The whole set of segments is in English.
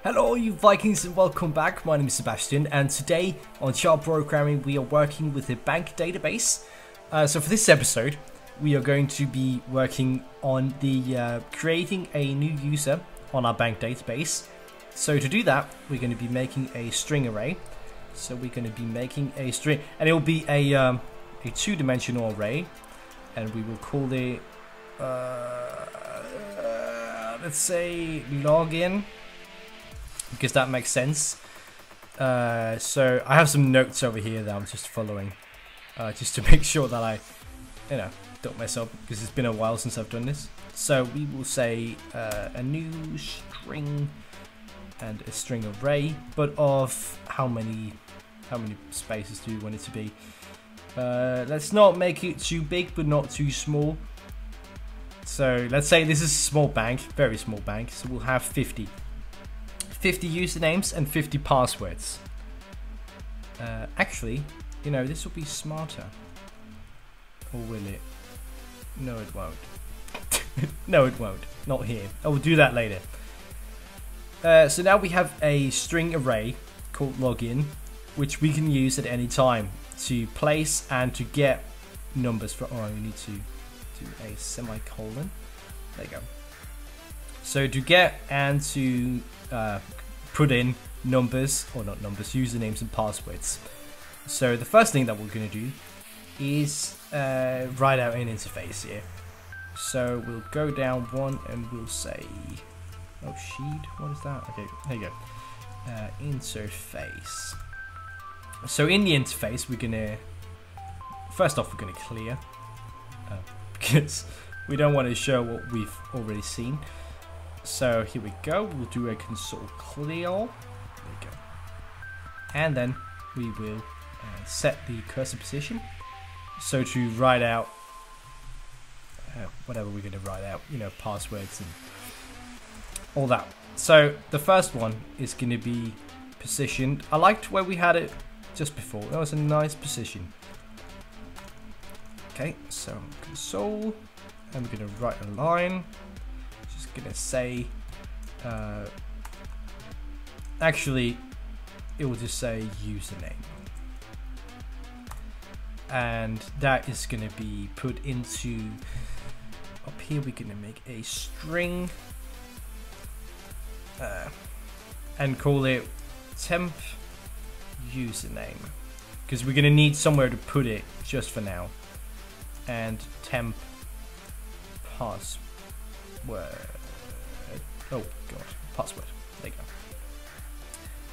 Hello you Vikings and welcome back, my name is Sebastian and today on Sharp Programming we are working with a bank database. So for this episode we are going to be working on the creating a new user on our bank database. So to do that we're going to be making a string array. So we're going to be making a string and it will be a two-dimensional array and we will call it let's say login, because that makes sense. So I have some notes over here that I'm just following, just to make sure that I, don't mess up, because it's been a while since I've done this. So we will say a new string and a string array, but of how many spaces do you want it to be? Let's not make it too big, but not too small. So let's say this is a small bank, very small bank. So we'll have 50 usernames and 50 passwords. Actually, this will be smarter. Or will it? No, it won't. No, it won't. Not here. I will do that later. So now we have a string array called login, which we can use at any time to place and to get numbers from. Oh, we need to do a semicolon. There you go. So to get and to put in numbers, or not numbers, usernames and passwords. So the first thing that we're going to do is write out an interface here. So we'll go down one and we'll say, oh sheet, what is that? Okay, there you go. Interface. So in the interface we're going to, first off we're going to clear, because we don't want to show what we've already seen. So here we go, we'll do a console clear, there we go, and then we will set the cursor position, so to write out whatever we're going to write out, passwords and all that. So the first one is going to be positioned, I liked where we had it just before, that was a nice position. Okay, so console, and we're going to write a line. Gonna say actually it will just say username, and that is gonna be put into up here. We're gonna make a string and call it temp username, because we're gonna need somewhere to put it just for now, and temp password. Oh god, password. There you go.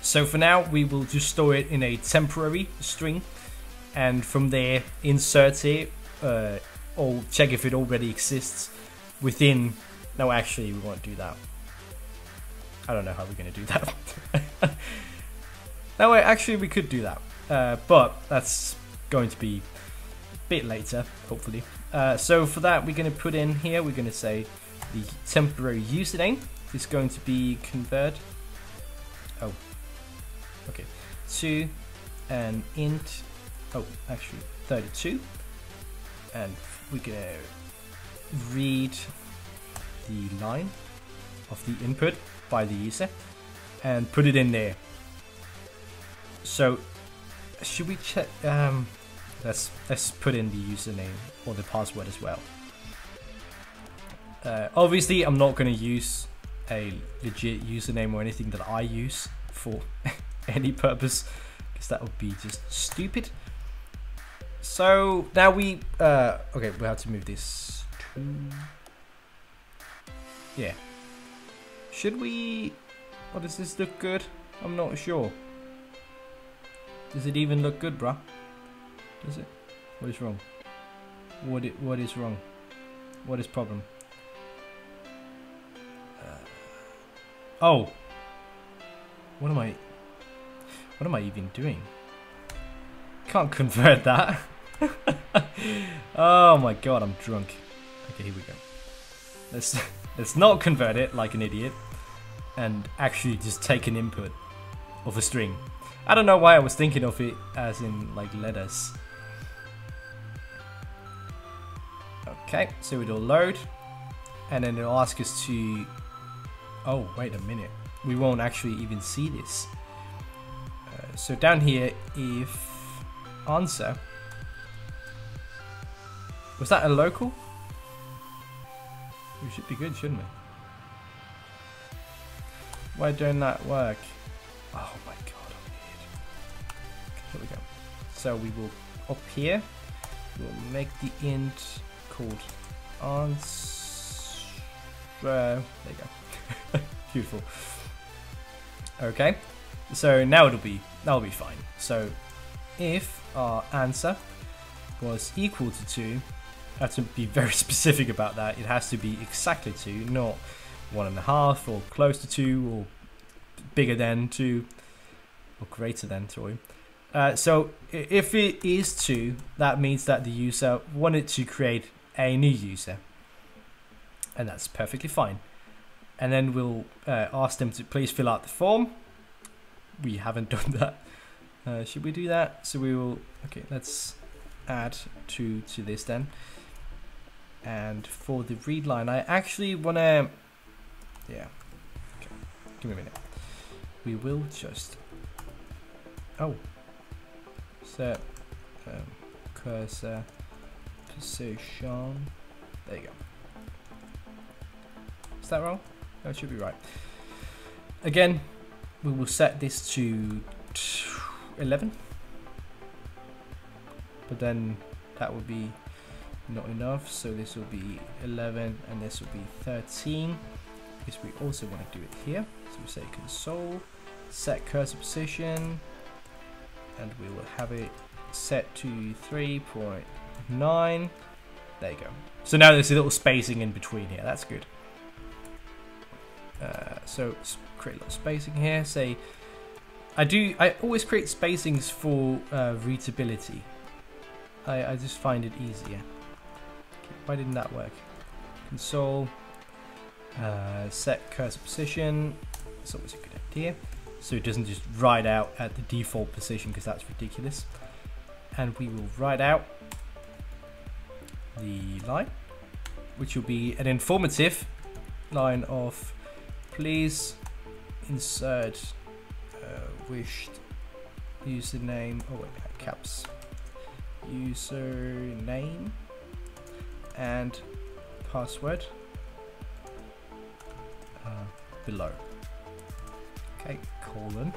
So for now we will just store it in a temporary string, and from there insert it or check if it already exists within. No, actually we won't do that. I don't know how we're going to do that. No, wait, actually we could do that, but that's going to be a bit later, hopefully. So for that we're going to put in here, we're going to say the temporary username is going to be convert, oh okay, to an int, oh actually 32, and we're gonna read the line of the input by the user and put it in there. So should we check, let's put in the username or the password as well. Obviously I'm not going to use a legit username or anything that I use for any purpose, because that would be just stupid. So now we okay, we have to move this to, yeah, should we, or does this look good? I'm not sure. Does it even look good, bruh? Does it? What is wrong? What is wrong? What is problem? Oh, what am I even doing? Can't convert that. Oh my god, I'm drunk. Okay, here we go. Let's not convert it like an idiot and actually just take an input of a string. I don't know why I was thinking of it as in like letters. Okay, so it'll load and then it'll ask us to, oh wait a minute, we won't actually even see this. So down here, if answer, was that a local? We should be good, shouldn't we? Why don't that work? Oh my god, I'm weird. Here we go. So we will, up here, we'll make the int called answer. There you go. Beautiful. Okay, so now that'll be fine. So if our answer was equal to 2, I have to be very specific about that. It has to be exactly 2, not 1.5 or close to 2 or bigger than 2 or greater than 2. So if it is 2, that means that the user wanted to create a new user, and that's perfectly fine. And then we'll ask them to please fill out the form. We haven't done that. Should we do that? So we will, okay, let's add 2 to this then. And for the read line, I actually want to, yeah, okay, give me a minute. We will just, oh, set cursor position, there you go. Is that wrong? No, it should be right. Again, we will set this to 11, but then that would be not enough, so this will be 11 and this will be 13, because we also want to do it here. So we say console set cursor position, and we will have it set to 3.9. There you go. So now there's a little spacing in between here. That's good. So let's create a little spacing here. Say, I always create spacings for readability. I just find it easier. Why didn't that work? Console set cursor position. It's always a good idea, so it doesn't just write out at the default position, because that's ridiculous. And we will write out the line, which will be an informative line of please insert wished username, oh wait, caps, username and password below. Okay, colon.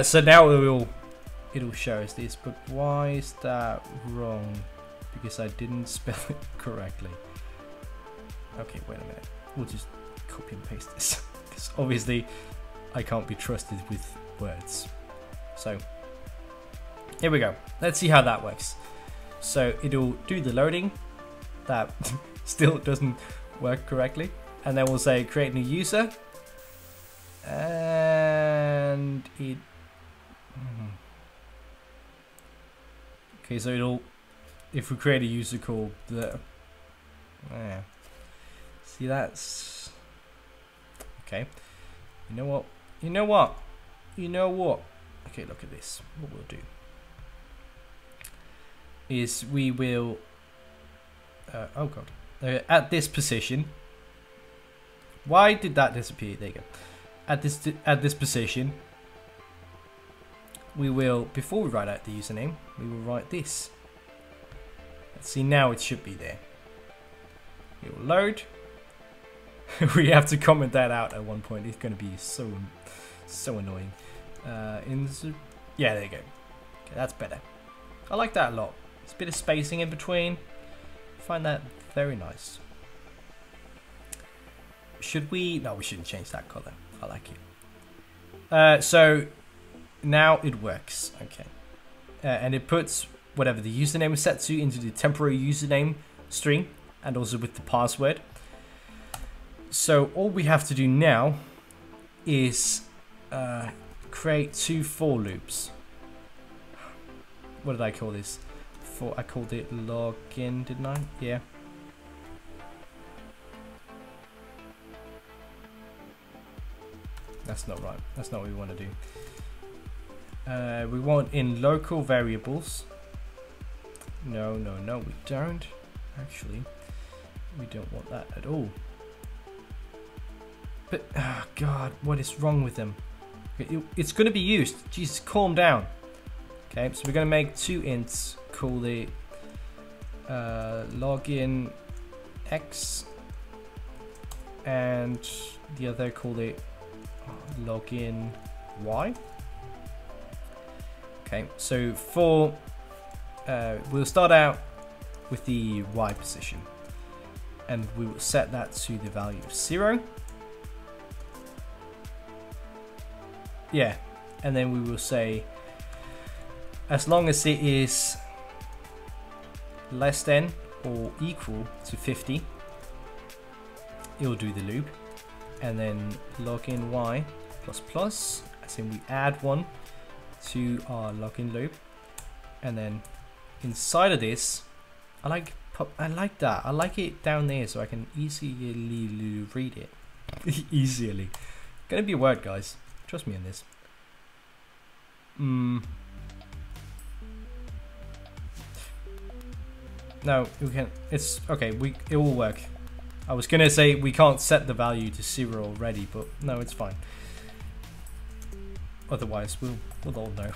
So now it'll show us this, but why is that wrong? Because I didn't spell it correctly. Okay, wait a minute. We'll just copy and paste this, because obviously I can't be trusted with words. So here we go. Let's see how that works. So it'll do the loading. That still doesn't work correctly. And then we'll say create new user. And it... Okay, so it'll... If we create a user called the... Yeah. See, that's... Okay. You know what? You know what? You know what? Okay, look at this. What we'll do is we will... oh god. At this position... Why did that disappear? There you go. At this position, we will, before we write out the username, we will write this. Let's see, now it should be there. It will load. We have to comment that out at one point. It's going to be so annoying. Yeah, there you go. Okay, that's better. I like that a lot. It's a bit of spacing in between. I find that very nice. Should we? No, we shouldn't change that color. I like it. So now it works. Okay, and it puts whatever the username is set to into the temporary username string, and also with the password. So all we have to do now is create 2 for loops. What did I call this? I called it login, didn't I? Yeah. That's not right. That's not what we want to do. We want in local variables. No, we don't. Actually, we don't want that at all. But, oh god, what is wrong with them? It's going to be used. Jesus, calm down. Okay, so we're going to make 2 ints. Call it login x, and the other call it login y. Okay, so for we'll start out with the y position, and we will set that to the value of 0. Yeah, and then we will say as long as it is less than or equal to 50, it will do the loop. And then login y plus plus, as in we add 1 to our login loop. And then inside of this, I like that. I like it down there so I can easily read it. Easily. Gonna be a word, guys. Trust me on this. No, we can. It's okay. It will work. I was gonna say we can't set the value to 0 already, but no, it's fine. Otherwise, we'll all know.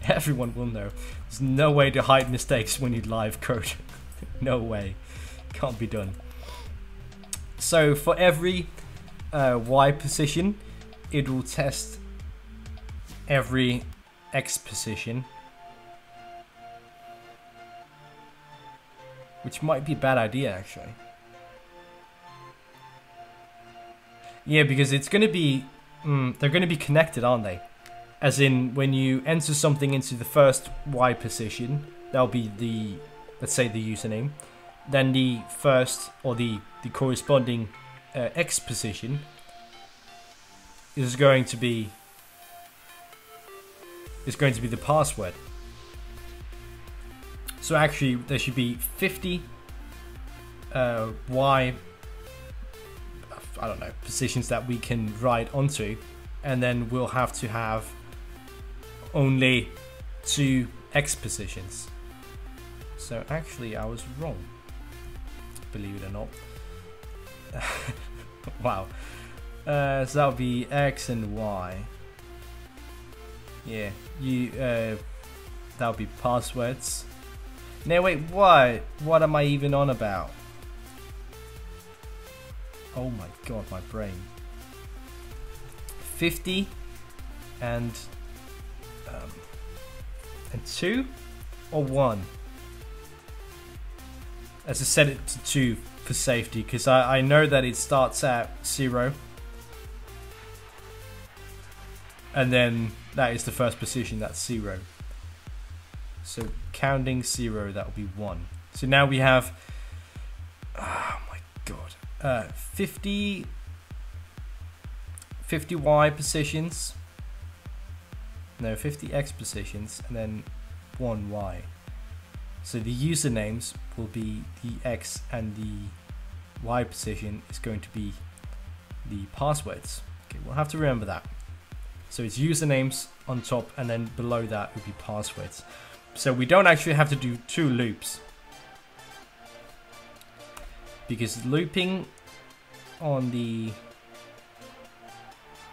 Everyone will know. There's no way to hide mistakes when you live code. No way. Can't be done. So for every y position, it will test every x position, which might be a bad idea actually. Yeah, because it's going to be they're going to be connected, aren't they? As in, when you enter something into the first y position, that'll be the, let's say, the username. Then the first or the corresponding x position is going to be the password. So actually, there should be 50 y, I don't know, positions that we can write onto, and then we'll have to have only 2 x positions. So actually, I was wrong, believe it or not. Wow. So that'll be x and y. Yeah, that'll be passwords. No, wait, what? What am I even on about? Oh my god, my brain. 50 and 2 or 1? As I set it to 2 for safety, because I know that it starts at 0. And then that is the first position, that's 0. So counting 0, that will be 1. So now we have, oh my god, 50 y positions, no, 50 x positions, and then 1 y. So the usernames will be the x, and the y position is going to be the passwords. Okay, we'll have to remember that. So it's usernames on top, and then below that would be passwords. So we don't actually have to do 2 loops, because looping on the,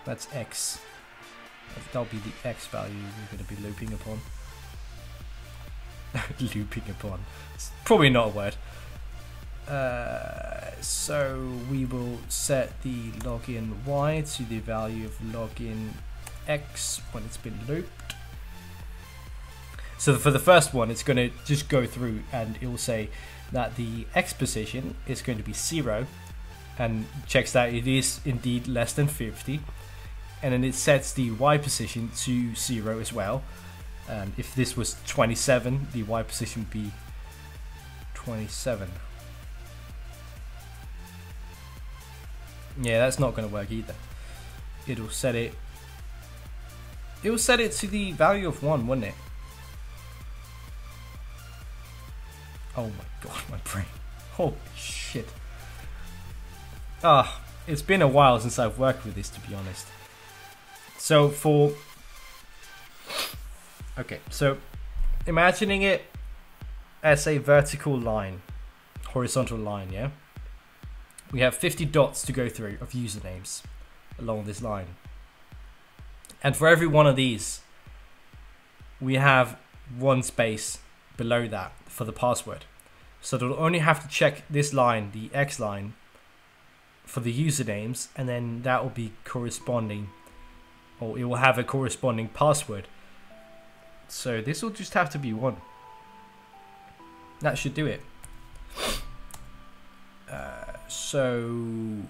that's x, that'll be the x value we're going to be looping upon. Looping upon, it's probably not a word. So we will set the login y to the value of login x when it's been looped. So for the first one, it's going to just go through and it will say that the x position is going to be 0, and checks that it is indeed less than 50, and then it sets the y position to 0 as well. And if this was 27, the y position would be 27. Yeah, that's not going to work either. It'll set it to the value of 1, wouldn't it? Oh my god, my brain. Holy shit. It's been a while since I've worked with this, to be honest. So okay, so imagining it as a vertical line, horizontal line, yeah? We have 50 dots to go through of usernames. along this line. And for every one of these, we have one space below that for the password. So they'll only have to check this line, the X line, for the usernames, and then that will be corresponding, or it will have a corresponding password. So this will just have to be 1. That should do it. So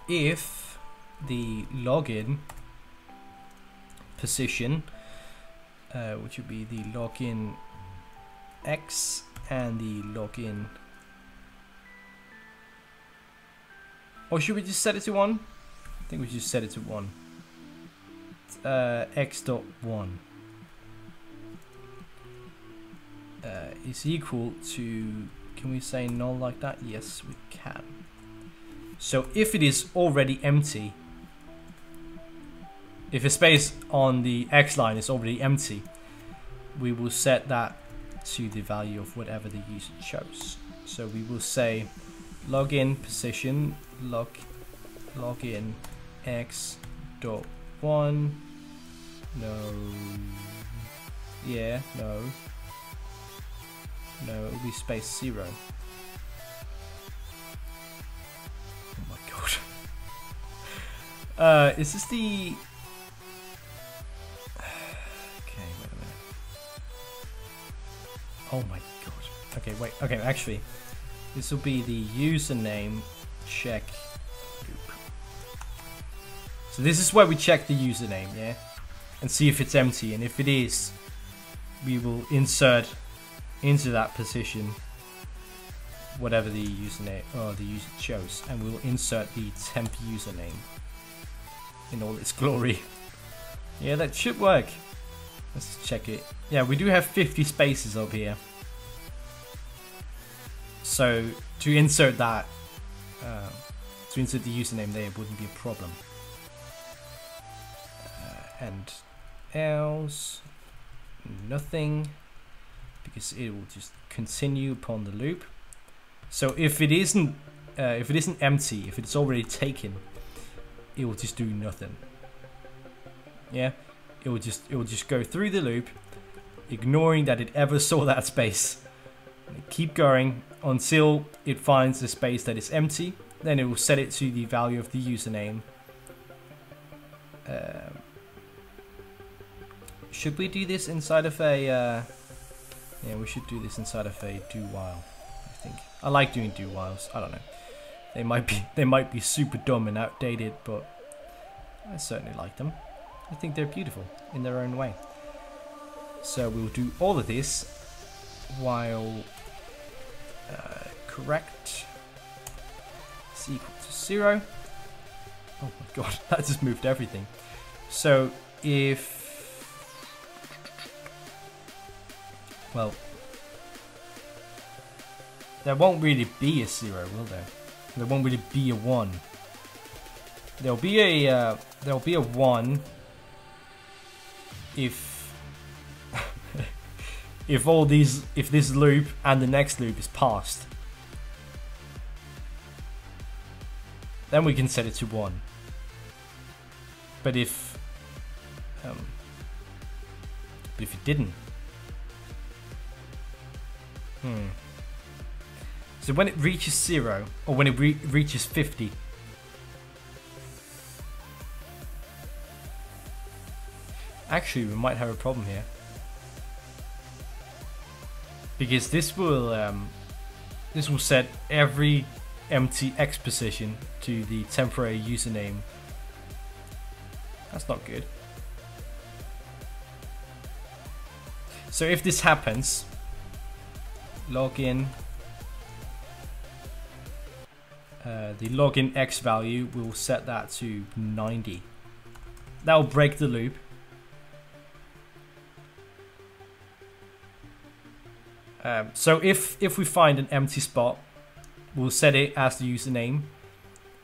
if the login position, which would be the login X and the login, or should we just set it to 1? I think we should set it to 1. X.1 is equal to, can we say null like that? Yes, we can. So if it is already empty, if a space on the X line is already empty, we will set that to the value of whatever the user chose. So we will say login position login X dot 1. No. Yeah, no. No, it will be space 0. Oh my god. Is this the... Okay, wait a minute. Oh my god. Okay, wait. Okay, actually, this will be the username check loop. So this is where we check the username, yeah? And see if it's empty. And if it is, we will insert into that position whatever the username or the user chose, and we will insert the temp username in all its glory. Yeah, that should work. Let's check it. Yeah, we do have 50 spaces up here, so to insert that, to insert the username there wouldn't be a problem. And else nothing, because it will just continue upon the loop. So if it isn't empty, if it's already taken, it will just do nothing. Yeah, it will just go through the loop, ignoring that it ever saw that space. Keep going until it finds the space that is empty. Then it will set it to the value of the username. Should we do this inside of a? Yeah, we should do this inside of a do while. I think I like doing do whiles. I don't know. They might be super dumb and outdated, but I certainly like them. I think they're beautiful in their own way. So we'll do all of this while correct is equal to 0. Oh my god, that just moved everything. So if, well, there won't really be a 0, will there? There won't really be a 1. There'll be a 1 if if this loop and the next loop is passed. Then we can set it to 1. But if it didn't, so when it reaches 0, or when it reaches 50, actually we might have a problem here, because this will set every empty X position to the temporary username. That's not good. So if this happens, login, the login X value, we'll set that to 90. That will break the loop. So if we find an empty spot, we'll set it as the username,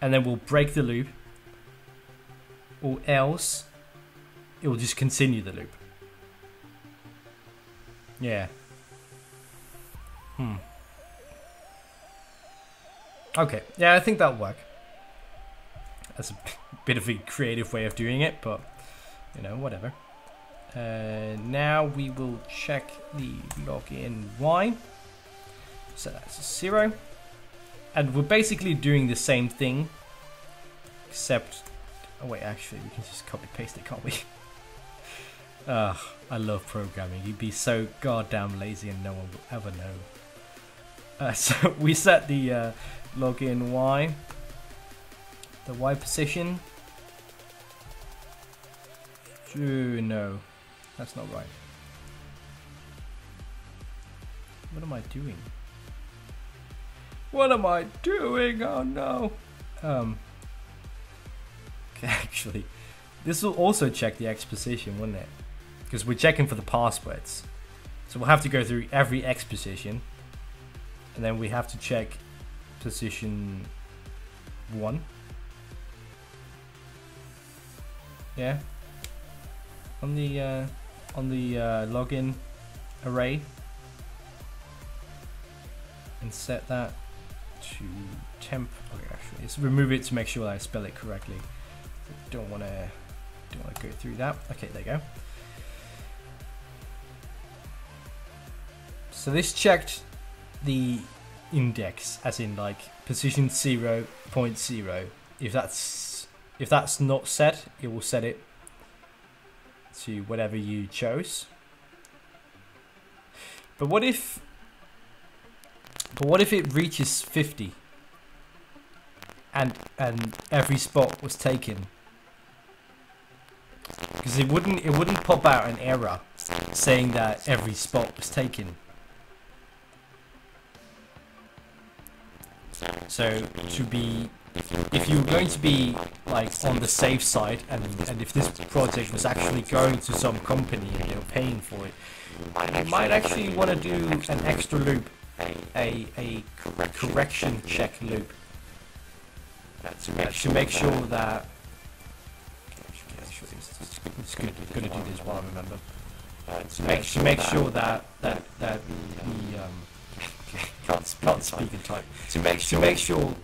and then we'll break the loop, or else it will just continue the loop. Yeah. Okay. Yeah, I think that'll work. That's a bit of a creative way of doing it, but you know, whatever. Now we will check the login Y. So that's a 0. And we're basically doing the same thing, except, oh wait, actually we can just copy paste it, can't we? I love programming. You'd be so goddamn lazy and no one will ever know. So we set the login Y, the Y position. No, that's not right. What am I doing? What am I doing? Oh no. Okay, actually, this will also check the X position, wouldn't it? Because we're checking for the passwords. So we'll have to go through every X position. And then we have to check position 1. Yeah. On the login array. And set that to temp. Okay, actually, let's remove it to make sure that I spell it correctly. Don't want to go through that. Okay, there you go. So this checked the index, as in like position 0.0. If that's not set, it will set it to whatever you chose. But what if it reaches 50 and every spot was taken? Because it wouldn't pop out an error saying that every spot was taken. So if you're going to be like on the safe side, and if this project was actually going to some company and they were paying for it, you might actually want to do an extra loop, a correction check loop, to make sure that. It's good to do this while I remember. To make sure that the can't speak and type. To make sure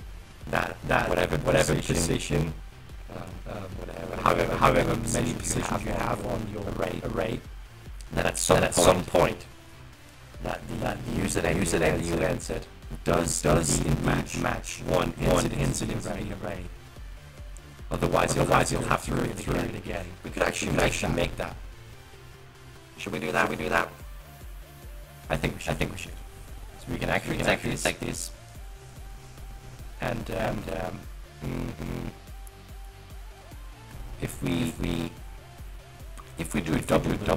that whatever position, however many positions you have on your array, that at some point that the username you entered does indeed match one incident array. Otherwise you'll have to read through it again. We could actually make that. Should we do that? I think we should. So we can actually take this and if we do a double loop,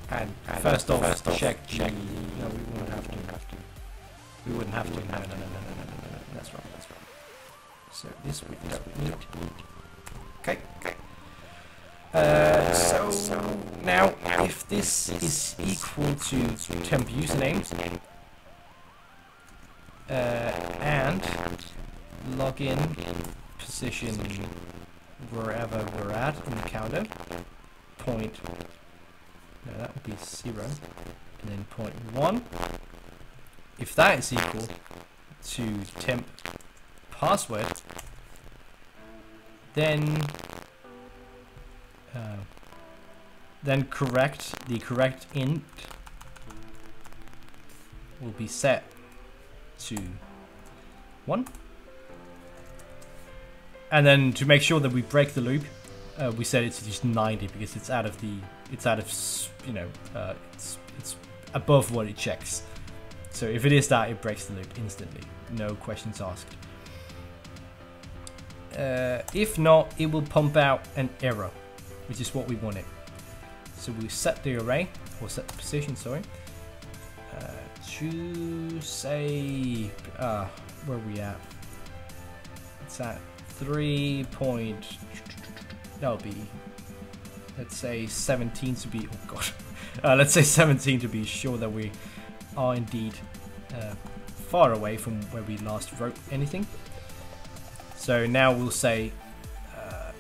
and first off check. No, we wouldn't have to. No. That's right. So this we don't need. Okay. So now, if this is equal to temp username and login position wherever we're at in the counter, point. No, that would be 0, and then point 1. If that is equal to temp password, then the correct int will be set to 1. And then to make sure that we break the loop, we set it to just 90 because it's above what it checks. So if it is that, it breaks the loop instantly, no questions asked. If not, it will pump out an error, which is what we wanted. So we set the array, or set the position, sorry, to say, where are we at? It's at 3 point, that'll be, let's say 17 to be, oh god, let's say 17 to be sure that we are indeed far away from where we last wrote anything. So now we'll say,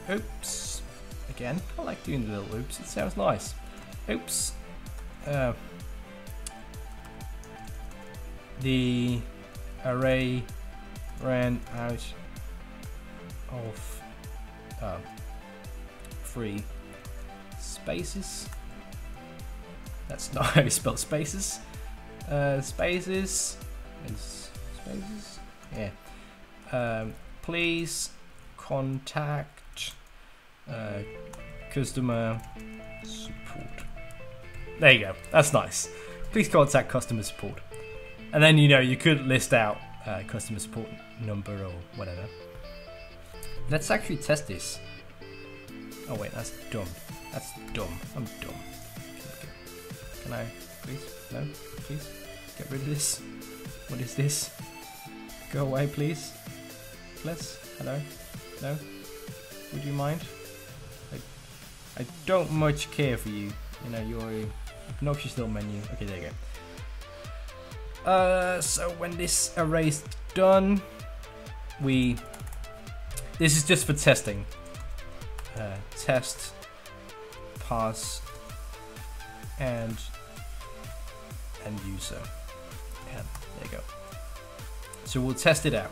oops. Again, I like doing the little oops, it sounds nice. Oops. array ran out of free spaces. That's not how you spell spaces. Spaces is spaces. Yeah. Please contact customer support. There you go. That's nice. Please contact customer support. And then you could list out customer support number or whatever. Let's actually test this. Oh wait, that's dumb. That's dumb. I'm dumb. Can I please? No, please. Get rid of this. What is this? Go away, please. Please. Hello. No. Would you mind? I don't much care for you. Your obnoxious little menu. Okay, there you go. So when this array's done, this is just for testing. Test, pass, and user. And there you go. So we'll test it out.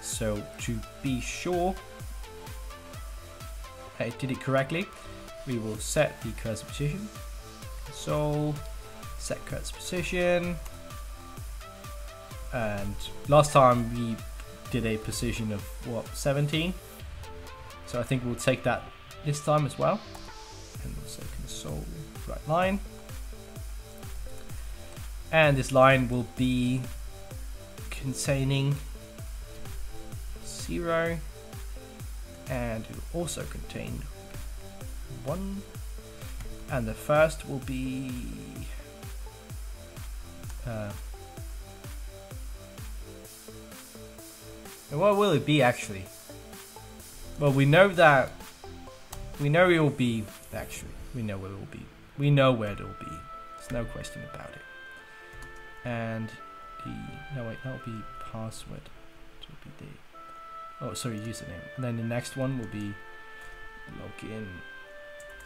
So to be sure I did it correctly, we will set the cursor position. So set cursor position. And last time we did a position of what, 17? So I think we'll take that this time as well. And we'll say console right line. And this line will be containing 0, and it will also contain 1, and the first will be what will it be actually? Well, we know it will be actually. We know where it will be. We know where it will be. There's no question about it. And no wait, that will be password. It will be the username. And then the next one will be login.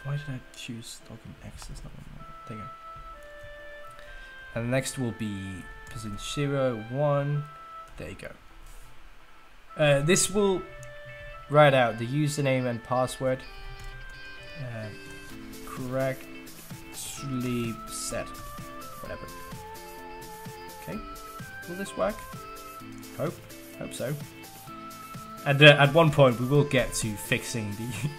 Why did I choose login X? That's not one. There you go. And the next will be position 0, 1. There you go. This will write out the username and password correctly set. Whatever. Okay. Will this work? Hope so. And at one point we will get to fixing the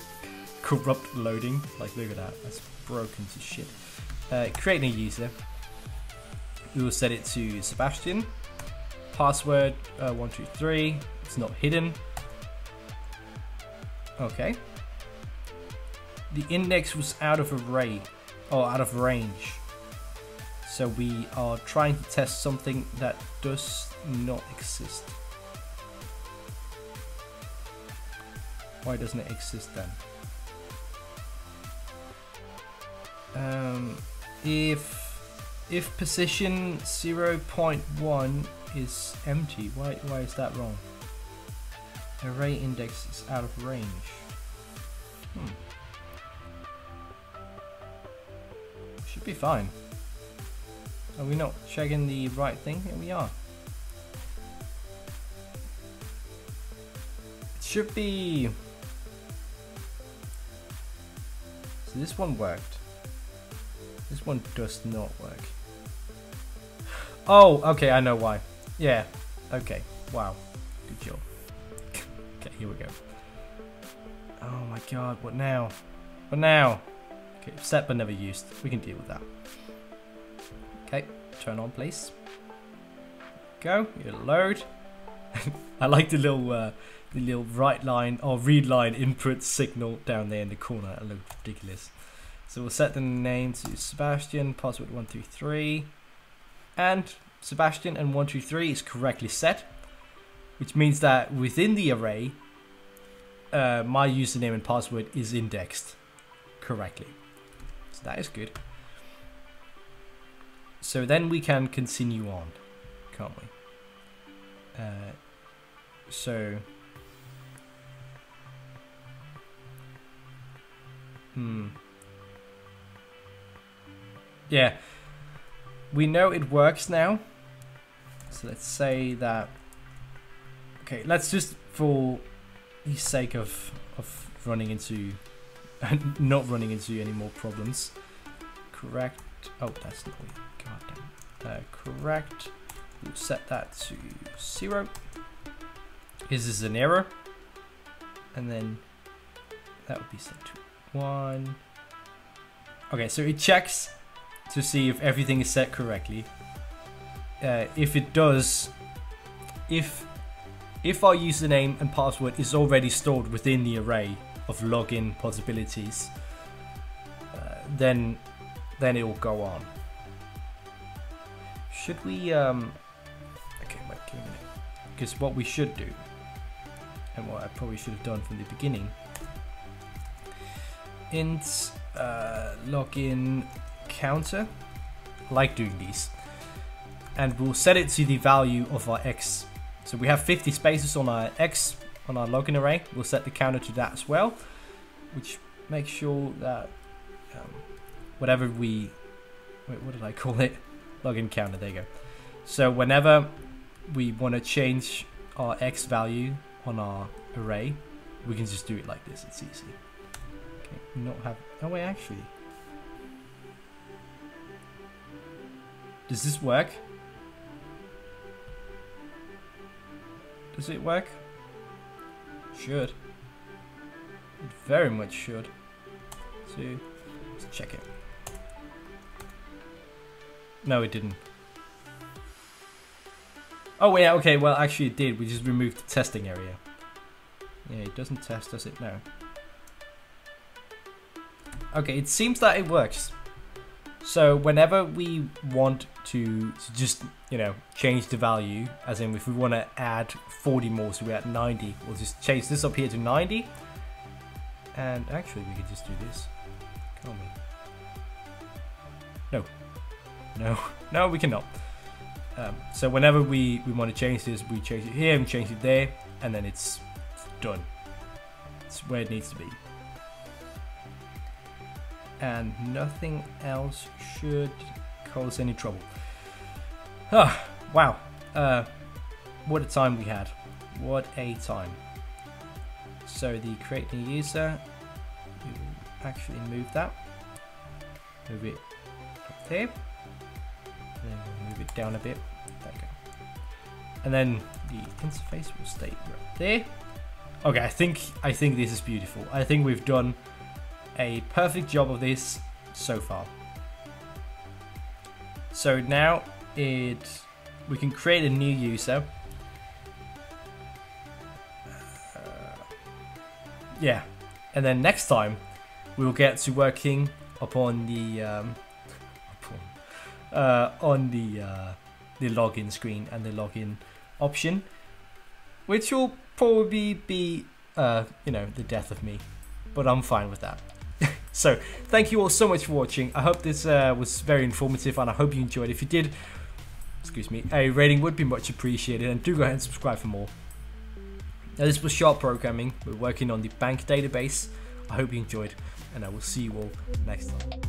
corrupt loading. Like, look at that. That's broken to shit. Create a user. We will set it to Sebastian. Password 123. It's not hidden. Okay. The index was out of array or out of range. So we are trying to test something that does not exist. Why doesn't it exist then? If position 0.1 is empty, why is that wrong? Array index is out of range. Should be fine. Are we not checking the right thing? Here we are. It should be. So this one worked. This one does not work. Oh, okay, I know why. Yeah, okay, wow, good job. Okay, here we go. Oh my god, what now? What now? Okay, set but never used. We can deal with that. Okay, turn on please. Go, it'll load. I like the little write line or read line input signal down there in the corner. It looks ridiculous. So we'll set the name to Sebastian, password 123, and Sebastian and 123 is correctly set, which means that within the array, my username and password is indexed correctly. So that is good. So then we can continue on, can't we? Yeah, we know it works now. So let's say that. Okay, let's just, for the sake of running into, not running into any more problems. Correct. Oh, that's not weird. God damn. Correct. We'll set that to 0. This is an error, and then that would be set to 1. Okay, so it checks to see if everything is set correctly. If it does, if our username and password is already stored within the array of login possibilities, then it will go on. Should we? Okay, wait, give me a minute. Because what we should do, and what I probably should have done from the beginning, int login counter, like doing these, and we'll set it to the value of our x. So we have 50 spaces on our x on our login array. We'll set the counter to that as well, which makes sure that whatever we, wait, what did I call it? Login counter, there you go. So whenever we want to change our x value on our array, we can just do it like this. It's easy. Okay, not have, oh wait, actually, does this work? Does it work? Should. It very much should. So let's check it. No, it didn't. Oh yeah, okay, well actually it did. We just removed the testing area. Yeah, it doesn't test, does it? No. Okay, it seems that it works. So whenever we want to just, you know, change the value, as in if we want to add 40 more, so we're at 90, we'll just change this up here to 90. And actually we could just do this, can't we? No. No, no, we cannot. So whenever we want to change this, we change it here and change it there, and then it's done. It's where it needs to be. And nothing else should cause any trouble. Ah, wow. What a time we had. What a time. So the create new user, you actually move that. Move it up there. And then we'll move it down a bit. There you go. And then the interface will stay right there. Okay, I think this is beautiful. I think we've done a perfect job of this so far. So now we can create a new user. Yeah, and then next time we will get to working upon the the login screen and the login option, which will probably be you know, the death of me, but I'm fine with that. So thank you all so much for watching. I hope this was very informative, and I hope you enjoyed. If you did, excuse me, a rating would be much appreciated, and do go ahead and subscribe for more. Now, this was Sharp Programming. We're working on the bank database. I hope you enjoyed, and I will see you all next time.